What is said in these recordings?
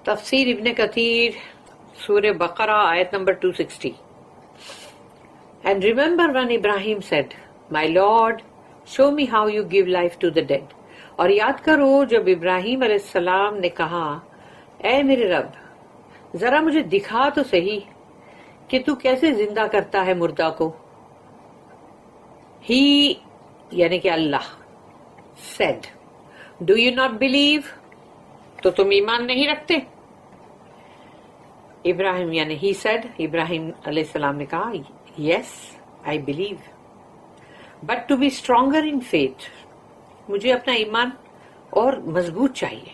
تفسیر ابن کثیر سورہ بقرہ آیت number 260. And remember when Ibrahim said, My Lord, show me how you give life to the dead. اور یاد کرو جب ابراہیم علیہ السلام نے کہا اے میرے رب ذرا مجھے دکھا تو صحیح کہ تو کیسے زندہ کرتا ہے مردہ کو. ہی یعنی کہ اللہ said, Do you not believe? تو تم ایمان نہیں رکھتے. ابراہیم یعنی he said, ابراہیم علیہ السلام نے کہا Yes, I believe. But to be stronger in faith, مجھے اپنا ایمان اور مضبوط چاہیے.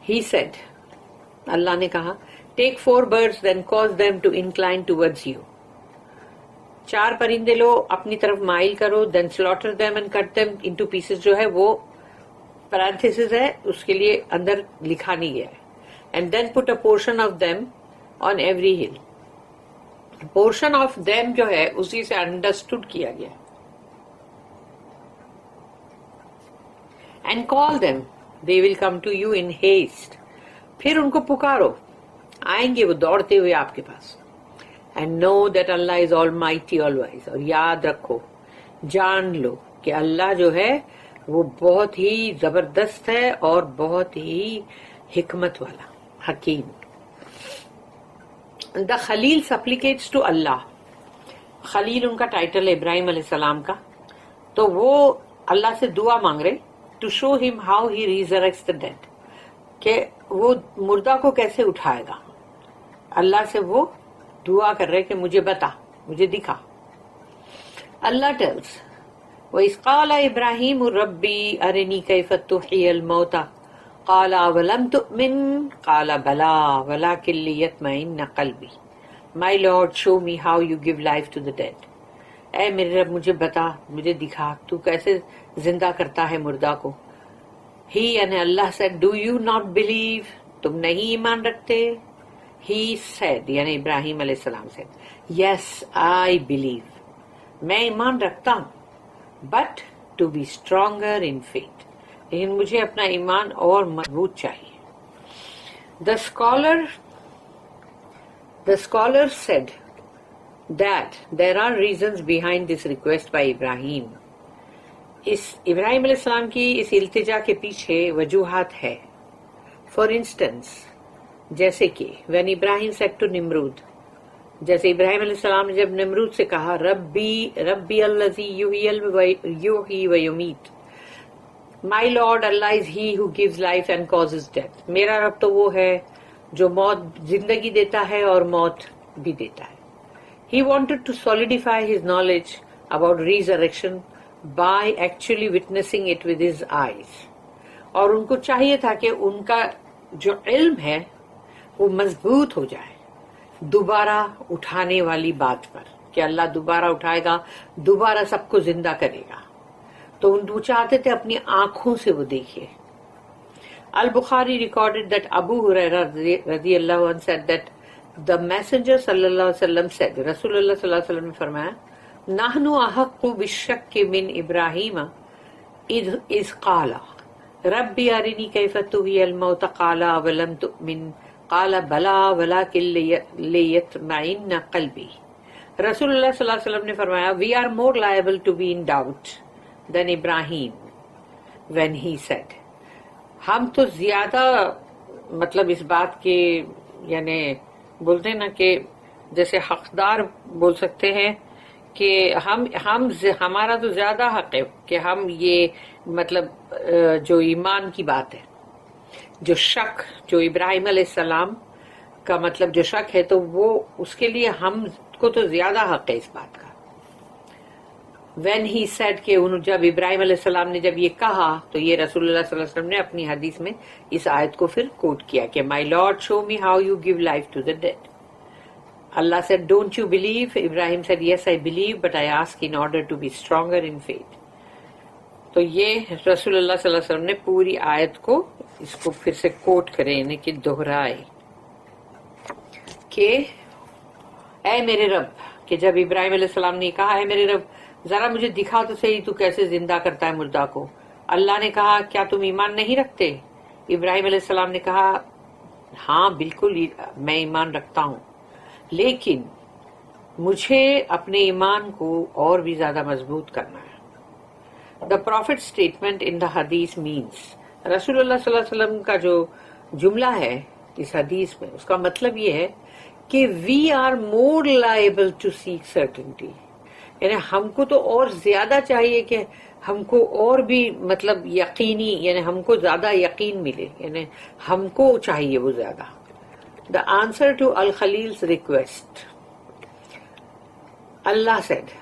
He said, اللہ نے کہا Take 4 birds then cause them to incline towards you. 4 پرندے لو اپنی طرف مائل کرو then slaughter them and cut them into pieces. جو ہے وہ parenthesis ہے اس کے لیے اندر لکھا نہیں گیا ہے. And then put a portion of them on every hill. Portion of them جو ہے اسی سے understood کیا گیا. And call them, they will come to you in haste. پھر ان کو پکارو آئیں گے وہ دوڑتے ہوئے آپ کے پاس. And know that Allah is almighty, all wise. اور یاد رکھو جان لو کہ اللہ جو ہے وہ بہت ہی زبردست ہے اور بہت ہی حکمت والا حکیم. The Khalil supplicates to Allah. خلیل ان کا ٹائٹل ہے ابراہیم علیہ السلام کا. تو وہ اللہ سے دعا مانگ رہے to show him how he resurrects the dead. کہ وہ مردہ کو کیسے اٹھائے گا. اللہ سے وہ دعا کر رہے کہ مجھے بتا مجھے دکھا. اللہ tells وَإِذْ قَالَ إِبْرَاهِيمُ رَبِّي أَرِنِي كَيْفَ تُحْيِي الْمَوْتَى قال اولم تؤمن قال بلا ولكن ليطمئن قلبي. My Lord, show me how you give life to the dead. اے میرے رب مجھے بتا مجھے دکھا تو کیسے زندہ کرتا ہے مردہ کو. He یعنی اللہ said, Do you not believe? تم نہیں ایمان رکھتے. He said یعنی ابراہیم علیہ السلام said, Yes, I believe. میں ایمان رکھتا ہوں. But to be stronger in faith. لیکن مجھے اپنا ایمان اور مضبوط چاہیے. The scholar said that there are reasons behind this request by Ibrahim. اس ابراہیم علیہ السلام کی اس التجا کے پیچھے وجوہات ہے. For instance, جیسے کہ when Ibrahim said to Nimrud, جیسے ابراہیم علیہ السلام نے جب نمرود سے کہا ربی الذی یحیی و یمیت. My Lord, Allah is He who gives life and causes death. میرا رب تو وہ ہے جو موت زندگی دیتا ہے اور موت بھی دیتا ہے. He wanted to solidify his knowledge about resurrection by actually witnessing it with his eyes. اور ان کو چاہیے تھا کہ ان کا جو علم ہے وہ مضبوط ہو جائے دوبارہ اٹھانے والی بات پر کہ اللہ دوبارہ اٹھائے گا دوبارہ سب کو زندہ کرے گا. تو وہ چاہتے تھے اپنی آنکھوں سے وہ دیکھے. البخاری ریکارڈڈ دیٹ ابو ہریرہ رضی اللہ عنہ said that the messenger صلی اللہ علیہ وسلم said, رسول اللہ صلی اللہ علیہ وسلم نے فرمایا نحن احق بالشک من ابراہیم اذ قال ربی ارنی کیف تحیی الموت قال اولم تؤمن قال بلا ولکن لیطمئن قلبی. رسول اللہ صلی اللہ علیہ وسلم نے فرمایا we are more liable to be in doubt than Ibrahim when he said. ہم تو زیادہ مطلب اس بات کے یعنی بولتے ہیں نا کہ جیسے حقدار بول سکتے ہیں کہ ہمارا تو زیادہ حق ہے کہ ہم یہ مطلب جو ایمان کی بات ہے جو شک جو ابراہیم علیہ السلام کا مطلب جو شک ہے تو وہ اس کے لیے ہم کو تو زیادہ حق ہے اس بات کا. when he said کہ جب ابراہیم علیہ السلام نے جب یہ کہا تو یہ رسول اللہ صلی اللہ علیہ وسلم نے اپنی حدیث میں اس آیت کو پھر کوٹ کیا کہ My Lord, show me how you give life to the dead. Allah said, Don't you believe? Ibrahim said, Yes, I believe, but I ask in order to be stronger in faith. تو یہ رسول اللہ صلی اللہ علیہ وسلم نے پوری آیت کو اس کو پھر سے کوٹ کرے یعنی کہ دہرائے کہ اے میرے رب کہ جب ابراہیم علیہ السلام نے کہا اے میرے رب ذرا مجھے دکھا تو صحیح تو کیسے زندہ کرتا ہے مردہ کو. اللہ نے کہا کیا تم ایمان نہیں رکھتے. ابراہیم علیہ السلام نے کہا ہاں بالکل میں ایمان رکھتا ہوں، لیکن مجھے اپنے ایمان کو اور بھی زیادہ مضبوط کرنا ہے. The Prophet's statement in the hadith means رسول اللہ صلی اللہ علیہ وسلم کا جو جملہ ہے اس حدیث میں، اس کا مطلب یہ ہے کہ we are more liable to seek certainty، یعنی ہم کو تو اور زیادہ چاہیے کہ ہم کو اور بھی مطلب یقینی، یعنی ہم کو زیادہ یقین ملے، یعنی ہم کو چاہیے وہ زیادہ. The answer to Al-Khalil's request، Allah said،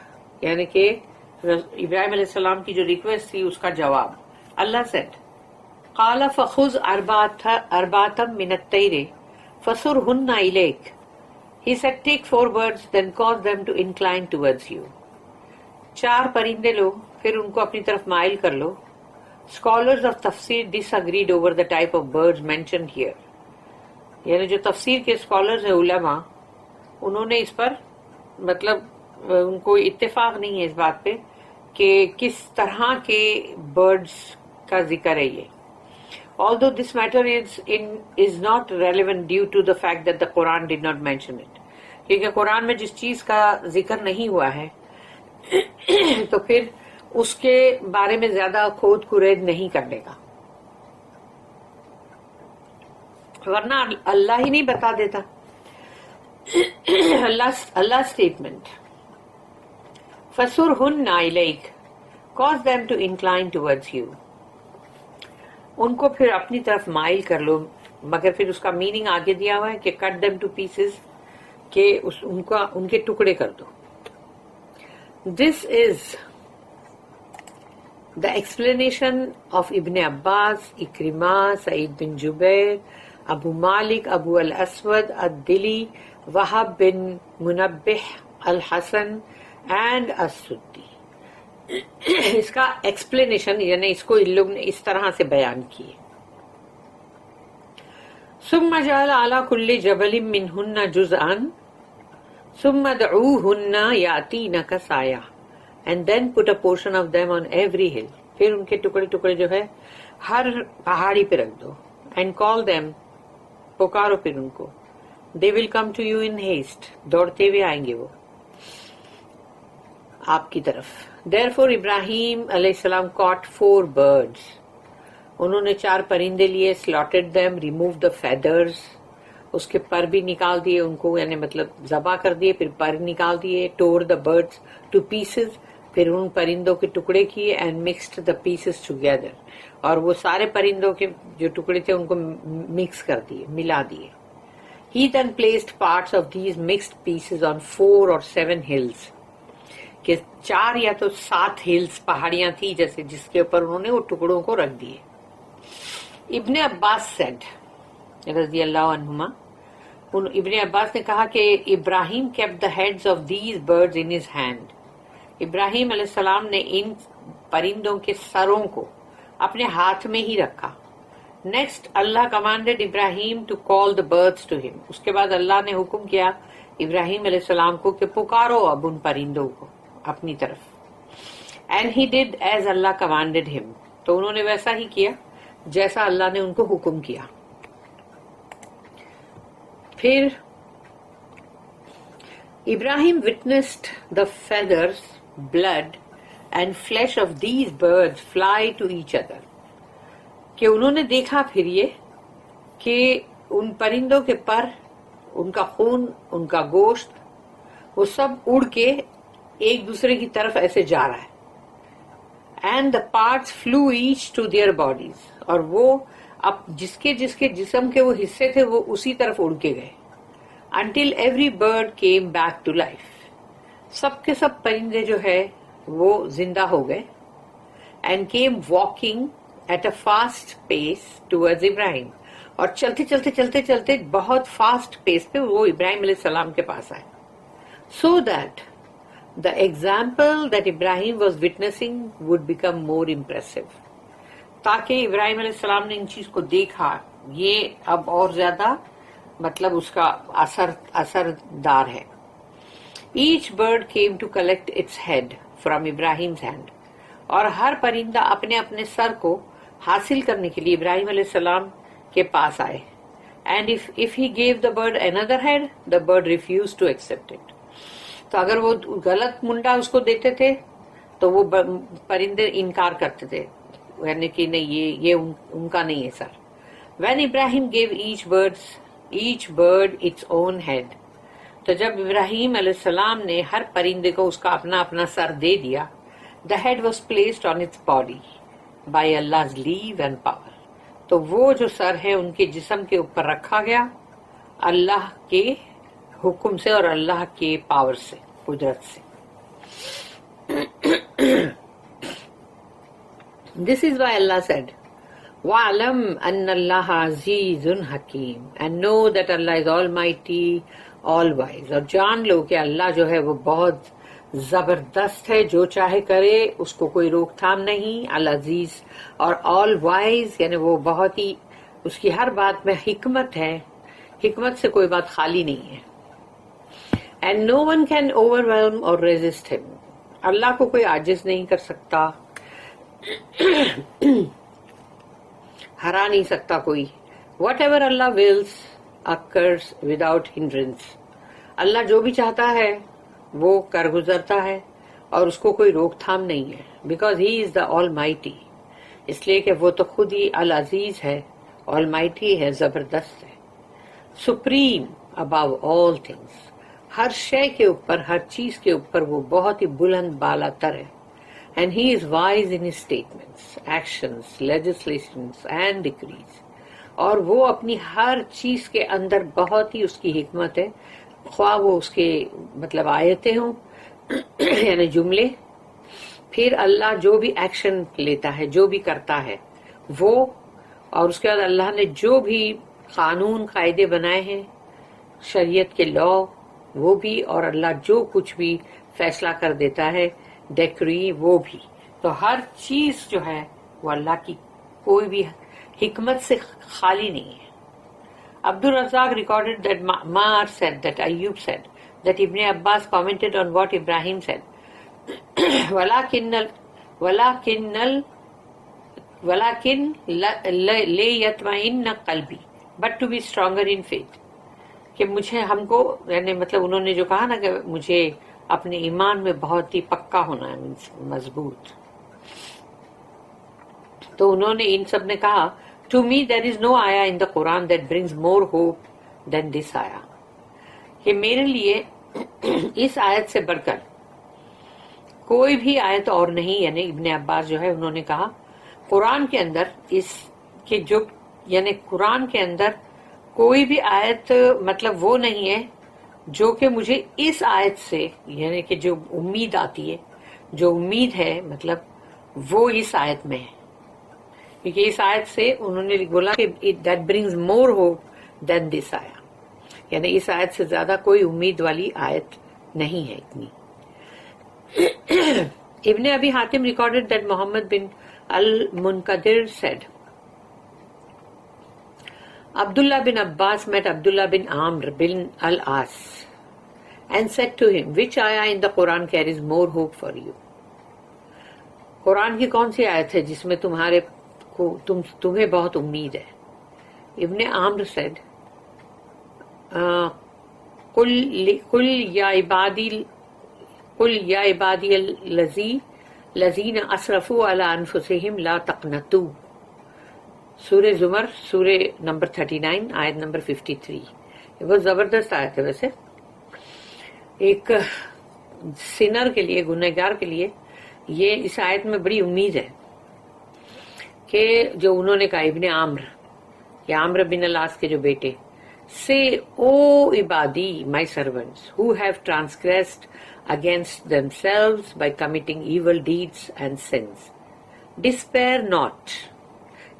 یعنی کہ ابراہیم علیہ السلام کی جو ریکویسٹ تھی اس کا جواب اللہ said قال فخذ أربعة من الطير فصرهن إليك. He said take 4 birds then cause them to incline towards you. 4 پرندے لو پھر ان کو اپنی طرف مائل کر لو. Scholars of tafsir disagreed over the type of birds mentioned here. یعنی جو تفسیر کے اسکالرز ہیں علماء، انہوں نے اس پر مطلب ان کو اتفاق نہیں ہے اس بات پہ کہ کس طرح کے برڈز کا ذکر ہے یہ. Although this matter is not relevant due to the fact that the Quran did not mention it. کیونکہ قرآن میں جس چیز کا ذکر نہیں ہوا ہے تو پھر اس کے بارے میں زیادہ کھود کرید نہیں کرنے کا، ورنہ اللہ ہی نہیں بتا دیتا. اللہ اسٹیٹمنٹ فَسُرْهُنَّ إِلَيْكَ cause them to incline towards you. ان کو پھر اپنی طرف مائل کر لو، مگر پھر اس کا میننگ آگے دیا ہوا ہے کہ کٹ دیم ٹو پیسز، کہ ان کے ٹکڑے کر دو. دس از دا ایکسپلینیشن آف ابن عباس، اکرمہ، سعید بن جبیر، ابو مالک، ابو الاسود الدلی، وہب بن منبہ، الحسن اینڈ السدی. اس کا ایکسپلینیشن یعنی اس کو ان لوگ نے اس طرح سے بیان کی. ثم جعل على كل جبل منهن جزءا ثم دعوهن ياتينك سعيا and then put a portion of them on every hill. پھر ان کے ٹکڑے ٹکڑے جو ہے ہر پہاڑی پہ رکھ دو. and call them، پکارو پھر ان کو. they will come to you in haste، دوڑتے ہوئے آئیں گے وہ آپ کی طرف. Therefore ابراہیم علیہ السلام caught 4 birds. انہوں نے 4 پرندے لیے. slaughtered them، removed the feathers، اس کے پر بھی نکال دیے ان کو، یعنی مطلب ذبح کر دیے پھر پر نکال دیے. tore the birds to pieces، پھر ان پرندوں کے ٹکڑے کیے. and mixed the pieces together، اور وہ سارے پرندوں کے جو ٹکڑے تھے ان کو مکس کر دیے، ملا دیے. he then placed parts of these mixed pieces on 4 or 7 hills، کہ 4 یا تو 7 ہلز پہاڑیاں تھی جیسے جس کے اوپر انہوں نے وہ ٹکڑوں کو رکھ دیے. ابن عباس said رضی اللہ عنہما، ابن عباس نے کہا کہ ابراہیم kept the heads of these birds in his hand. ابراہیم علیہ السلام نے ان پرندوں کے سروں کو اپنے ہاتھ میں ہی رکھا. Next Allah commanded Ibrahim to call the birds to him. اس کے بعد اللہ نے حکم کیا ابراہیم علیہ السلام کو کہ پکارو اب ان پرندوں کو اپنی طرف. and he did as Allah commanded him، تو انہوں نے ویسا ہی کیا جیسا اللہ نے ان کو حکم کیا. پھر ابراہیم witnessed the feathers, blood and flesh of these birds fly to each other، کہ انہوں نے دیکھا پھر یہ کہ ان پرندوں کے پر، ان کا خون، ان کا گوشت، وہ سب اڑ کے ایک دوسرے کی طرف ایسے جا رہا ہے. and the parts flew each to their bodies، اور وہ اب جس کے جسم کے وہ حصے تھے وہ اسی طرف اڑ کے گئے. until every bird came back to life، سب کے سب پرندے جو ہے وہ زندہ ہو گئے. and came walking at a fast pace towards Ibrahim، اور چلتے بہت فاسٹ پیس پہ وہ ابراہیم علیہ السلام کے پاس آئے. so that the example that Ibrahim was witnessing would become more impressive، تاکہ ابراہیم علیہ السلام نے ان چیز کو دیکھا یہ اب اور زیادہ مطلب اس کا اثردار ہے. each bird came to collect its head from Ibrahim's hand، اور ہر پرندہ اپنے اپنے سر کو حاصل کرنے کے لیے ابراہیم علیہ السلام کے پاس آئے. And if he gave the bird another head, the bird refused to accept it. تو اگر وہ غلط منڈا اس کو دیتے تھے تو وہ پرندے انکار کرتے تھے، یعنی کہ نہیں یہ ان کا نہیں ہے سر. When Ibrahim gave each bird its own head, تو جب ابراہیم علیہ السلام نے ہر پرندے کو اس کا اپنا اپنا سر دے دیا، the head was placed on its body by Allah's leave and power. تو وہ جو سر ہے ان کے جسم کے اوپر رکھا گیا اللہ کے حکم سے اور اللہ کے پاور سے، قدرت سے. This is why Allah said, وَعْلَمْ أَنَّ اللَّهَ عَزِيزٌ حَكِيمٌ, and know that Allah is almighty, all wise. اور جان لو کہ اللہ جو ہے وہ بہت زبردست ہے، جو چاہے کرے اس کو کوئی روک تھام نہیں. العزیز اور all wise یعنی وہ بہت ہی اس کی ہر بات میں حکمت ہے، حکمت سے کوئی بات خالی نہیں ہے. And no one can overwhelm or resist him. اللہ کو کوئی عاجز نہیں کر سکتا، ہرا نہیں سکتا کوئی. Whatever Allah wills occurs without hindrance. اللہ جو بھی چاہتا ہے وہ کر گزرتا ہے اور اس کو کوئی روک تھام نہیں ہے. Because he is the almighty. اس لیے کہ وہ تو خود ہی العزیز ہے، almighty ہے، زبردست ہے. Supreme above all things. ہر شے کے اوپر، ہر چیز کے اوپر وہ بہت ہی بلند بالا تر ہے. And he is wise in his statements, actions, legislations and decrees. اور وہ اپنی ہر چیز کے اندر بہت ہی اس کی حکمت ہے، خواہ وہ اس کے مطلب آیتیں ہوں یعنی جملے. پھر اللہ جو بھی ایکشن لیتا ہے، جو بھی کرتا ہے وہ، اور اس کے بعد اللہ نے جو بھی قانون قاعدے بنائے ہیں، شریعت کے لا وہ بھی، اور اللہ جو کچھ بھی فیصلہ کر دیتا ہے ڈیکری وہ بھی. تو ہر چیز جو ہے وہ اللہ کی کوئی بھی حکمت سے خالی نہیں ہے. عبد الرزاق recorded that Ma'ar said that Ayyub said that Ibn Abbas commented on what Ibrahim said. وَلَكِنْ لِيَطْمَئِنَّ قَلْبِي, but to be stronger in faith. کہ مجھے ہم کو یعنی مطلب انہوں نے جو کہا نا کہ مجھے اپنے ایمان میں بہت ہی پکا ہونا ہے، مضبوط. تو انہوں نے ان سب نے کہا to me there is no ayah in the Quran that brings more hope than this ayah. کہ میرے لیے اس آیت سے بڑھ کر کوئی بھی آیت اور نہیں. یعنی ابن عباس جو ہے انہوں نے کہا قرآن کے اندر اس کے جو یعنی قرآن کے اندر کوئی بھی آیت مطلب وہ نہیں ہے جو کہ مجھے اس آیت سے یعنی کہ جو امید آتی ہے، جو امید ہے مطلب وہ اس آیت میں ہے. کیونکہ اس آیت سے انہوں نے بولا کہ that brings more hope than this آیا، یعنی اس آیت سے زیادہ کوئی امید والی آیت نہیں ہے اتنی. ابن ابی Hatim recorded that Muhammad bin al-Munkadir said, Abdullah bin Abbas met Abdullah bin Amr bin al-As and said to him, which ayah in the Quran carries more hope for you? قرآن کی کون سی آیت ہے جس میں تمہیں بہت امید ہے؟ ابن عامر said, قل یا عبادی الذین اسرفوا علی انفسہم لا تقنطوا. سورہ زمر سورہ نمبر 39 آیت نمبر 53. یہ بہت زبردست آیت ہے. ویسے ایک سینر کے لیے، گنہگار کے لیے یہ اس آیت میں بڑی امید ہے کہ جو انہوں نے کہا ابن عامر یا عامر بن العاص کے جو بیٹے، سے او عبادی مائی servants who have transgressed against themselves by committing evil deeds and sins, despair not.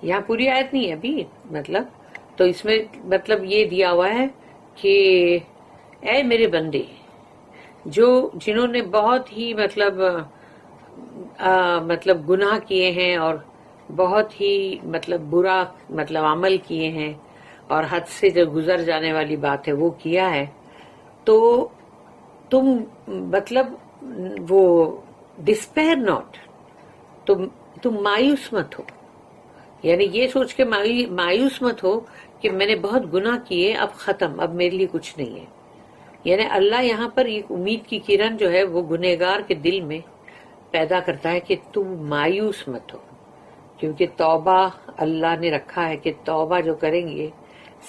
یہاں پوری آیت نہیں ہے ابھی مطلب، تو اس میں مطلب یہ دیا ہوا ہے کہ اے میرے بندے جنہوں نے بہت ہی مطلب گناہ کیے ہیں اور بہت ہی مطلب برا مطلب عمل کیے ہیں اور حد سے جو گزر جانے والی بات ہے وہ کیا ہے، تو تم مطلب وہ ڈسپیر ناٹ، تم مایوس مت ہو. یعنی یہ سوچ کے مایوس مت ہو کہ میں نے بہت گناہ کیے، اب ختم، اب میرے لیے کچھ نہیں ہے. یعنی اللہ یہاں پر ایک امید کی کرن جو ہے وہ گنہگار کے دل میں پیدا کرتا ہے کہ تم مایوس مت ہو، کیونکہ توبہ اللہ نے رکھا ہے کہ توبہ جو کریں گے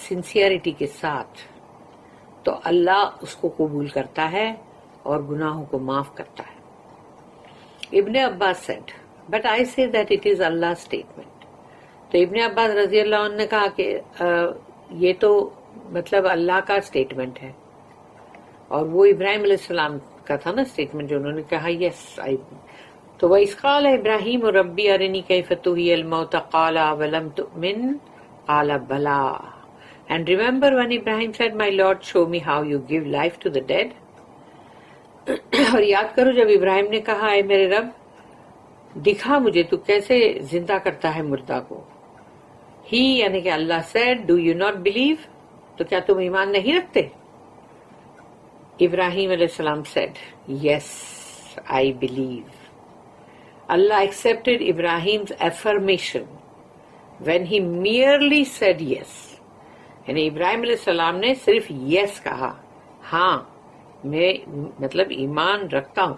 سنسیئرٹی کے ساتھ تو اللہ اس کو قبول کرتا ہے اور گناہوں کو معاف کرتا ہے. ابن عباس said, but I say that it is Allah's statement. تو ابن عباس رضی اللہ عنہ نے کہا کہ یہ تو مطلب اللہ کا اسٹیٹمنٹ ہے، اور وہ ابراہیم علیہ السلام کا تھا نا اسٹیٹمنٹ جو انہوں نے کہا یس آئی. تو وَإِذْ قَالَ إِبْرَاهِيمُ رَبِّ أَرِنِي كَيْفَ تُحْيِي الْمَوْتَى قَالَ أَوَلَمْ تُؤْمِنْ قَالَ بَلَىٰ. And remember when Ibrahim said, My Lord, show me how you give life to the dead. اور یاد کرو جب ابراہیم نے کہا اے میرے رب دکھا مجھے تو کیسے زندہ کرتا ہے مردہ کو. ہی یعنی کہ اللہ said, Do you not believe? تو کیا تم ایمان نہیں رکھتے؟ ابراہیم علیہ السلام said, Yes, I believe. Allah accepted Ibrahim's affirmation when he merely said yes. یعنی ابراہیم علیہ السلام نے صرف yes کہا، ہاں میں مطلب ایمان رکھتا ہوں.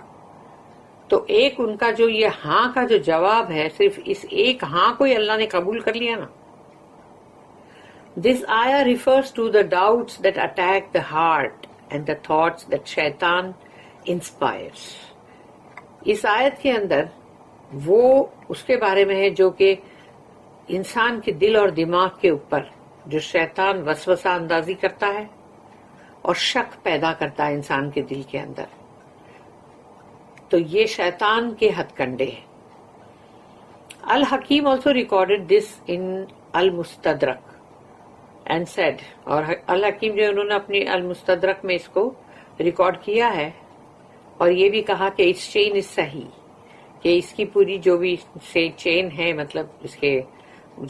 تو ایک ان کا جو یہ ہاں کا جو جواب ہے، صرف اس ایک ہاں کو ہی اللہ نے قبول کر لیا نا. This ayah refers to the doubts that attack the heart and the thoughts that shaitan inspires. اس آیت کے اندر وہ اس کے بارے میں ہے جو کہ انسان کے دل اور دماغ کے اوپر جو شیطان وسوسہ اندازی کرتا ہے اور شک پیدا کرتا ہے انسان کے دل کے اندر. تو یہ شیطان کے ہتھ کنڈے ہیں. الحکیم also recorded this in المستدرک and said, اور الحکیم جو انہوں نے اپنی المستدرک میں اس کو ریکارڈ کیا ہے اور یہ بھی کہا کہ اس چین اس صحیح، کہ اس کی پوری جو بھی چین ہے مطلب اس کے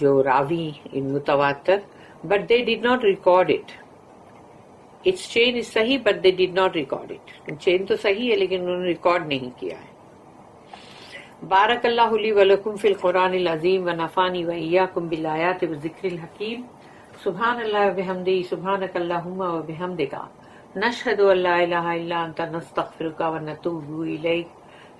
جو راوی ان متواتر، but they did not record it. Its chain is صحیح but they did not record it. چین تو صحیح ہے لیکن انہوں نے ریکارڈ نہیں کیا ہے. بارک اللہ لی ولکم فی القرآن العظیم ونفعنی وإیاکم بالآیات والذکر الحکیم. سبحان اللہ وبحمدہ سبحانک اللہم وبحمدک نشہد ان لا الہ الا انت نستغفرک ونتوب الیک.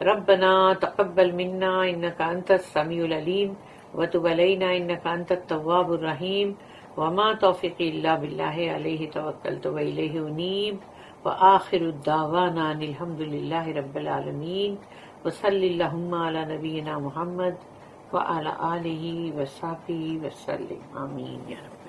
ربنا تقبل منا انک انت السمیع العلیم وتب علینا انک انت التواب الرحیم. وما توفیقی الا باللہ علیہ توکلت والیہ انیب. وآخر الدعوانا ان الحمد للہ رب العالمین. وصلی اللہم علی نبینا محمد وعلی آلہ وصحبہ وسلم. آمین یا رب.